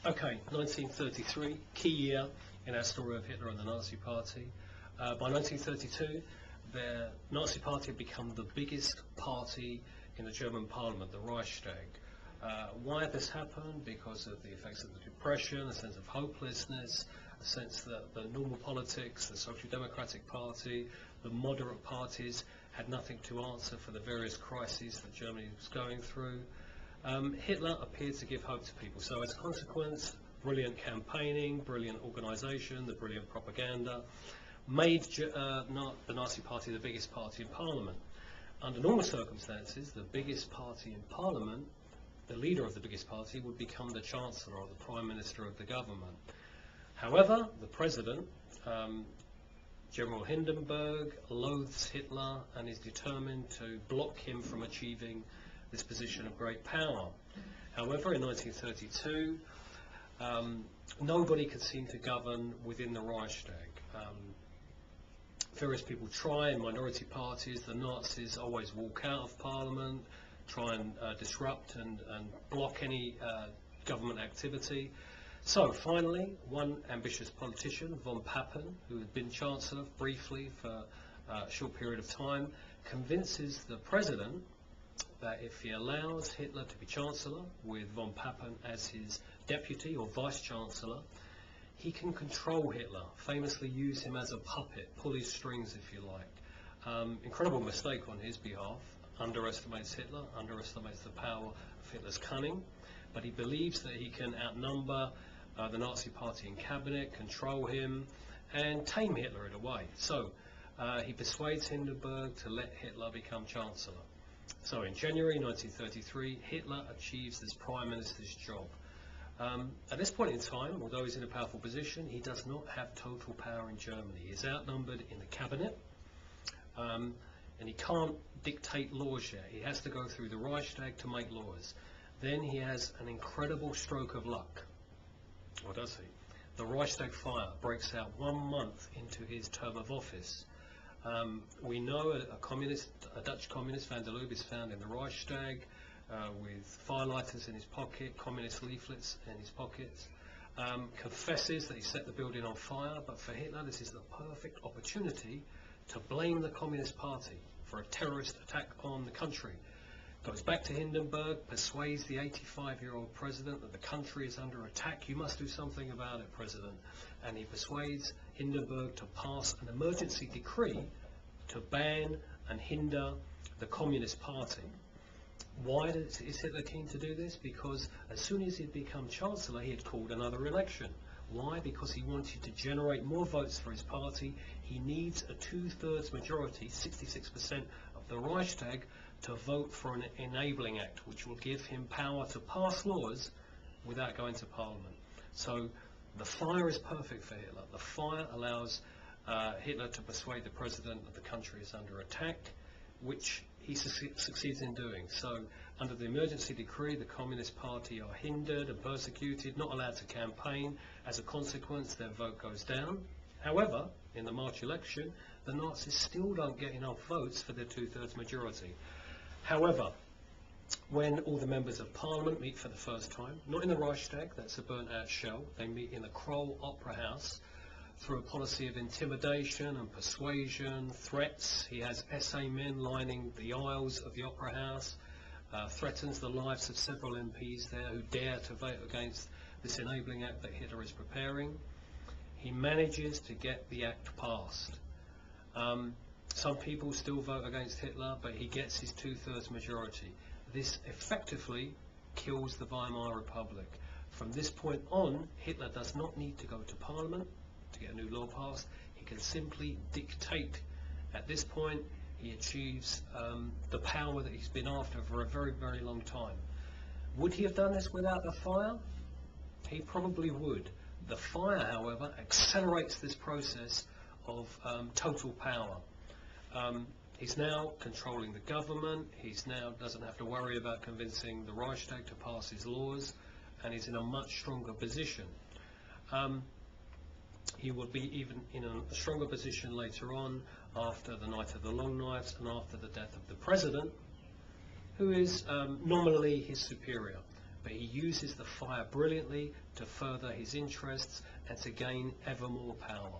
Okay, 1933, key year in our story of Hitler and the Nazi Party. By 1932, the Nazi Party had become the biggest party in the German parliament, the Reichstag. Why had this happened? Because of the effects of the Depression, a sense of hopelessness, a sense that the normal politics, the Social Democratic Party, the moderate parties had nothing to answer for the various crises that Germany was going through. Hitler appeared to give hope to people. So as a consequence, brilliant campaigning, brilliant organisation, the brilliant propaganda made the Nazi Party the biggest party in Parliament. Under normal circumstances, the biggest party in Parliament, the leader of the biggest party, would become the Chancellor or the Prime Minister of the government. However, the President, General Hindenburg, loathes Hitler and is determined to block him from achieving this position of great power. However, in 1932, nobody could seem to govern within the Reichstag. Various people try, in minority parties. The Nazis always walk out of Parliament, try and disrupt and block any government activity. So finally, one ambitious politician, von Papen, who had been Chancellor briefly for a short period of time, convinces the President that if he allows Hitler to be Chancellor, with von Papen as his deputy or Vice-Chancellor, he can control Hitler, famously use him as a puppet, pull his strings if you like. Incredible mistake on his behalf, underestimates Hitler, underestimates the power of Hitler's cunning, but he believes that he can outnumber the Nazi Party in cabinet, control him, and tame Hitler in a way. So he persuades Hindenburg to let Hitler become Chancellor. So in January 1933, Hitler achieves this Prime Minister's job. At this point in time, although he's in a powerful position, he does not have total power in Germany. He's outnumbered in the cabinet, and he can't dictate laws yet. He has to go through the Reichstag to make laws. Then he has an incredible stroke of luck. Or does he? The Reichstag fire breaks out 1 month into his term of office. We know a Dutch communist, Van der Lubbe, is found in the Reichstag with firelighters in his pocket, communist leaflets in his pockets, confesses that he set the building on fire, but for Hitler this is the perfect opportunity to blame the Communist Party for a terrorist attack on the country. Goes back to Hindenburg, persuades the 85-year-old president that the country is under attack. You must do something about it, President. And he persuades Hindenburg to pass an emergency decree to ban and hinder the Communist Party. Why is Hitler keen to do this? Because as soon as he'd become Chancellor, he had called another election. Why? Because he wanted to generate more votes for his party. He needs a 2/3 majority, 66% of the Reichstag, to vote for an enabling act, which will give him power to pass laws without going to Parliament. So the fire is perfect for Hitler. The fire allows Hitler to persuade the president that the country is under attack, which he succeeds in doing. So under the emergency decree, the Communist Party are hindered and persecuted, not allowed to campaign. As a consequence, their vote goes down. However, in the March election, the Nazis still don't get enough votes for their 2/3 majority. However, when all the members of Parliament meet for the first time, not in the Reichstag, that's a burnt-out shell, they meet in the Kroll Opera House through a policy of intimidation and persuasion, threats. He has SA men lining the aisles of the Opera House, threatens the lives of several MPs there who dare to vote against this enabling act that Hitler is preparing. He manages to get the act passed. Some people still vote against Hitler, but he gets his 2/3 majority. This effectively kills the Weimar Republic. From this point on, Hitler does not need to go to Parliament to get a new law passed. He can simply dictate. At this point, he achieves the power that he's been after for a very, very long time. Would he have done this without the fire? He probably would. The fire, however, accelerates this process of total power. He's now controlling the government. He's now doesn't have to worry about convincing the Reichstag to pass his laws, and he's in a much stronger position. He will be even in a stronger position later on, after the Night of the Long Knives and after the death of the president, who is nominally his superior. but he uses the fire brilliantly to further his interests and to gain ever more power.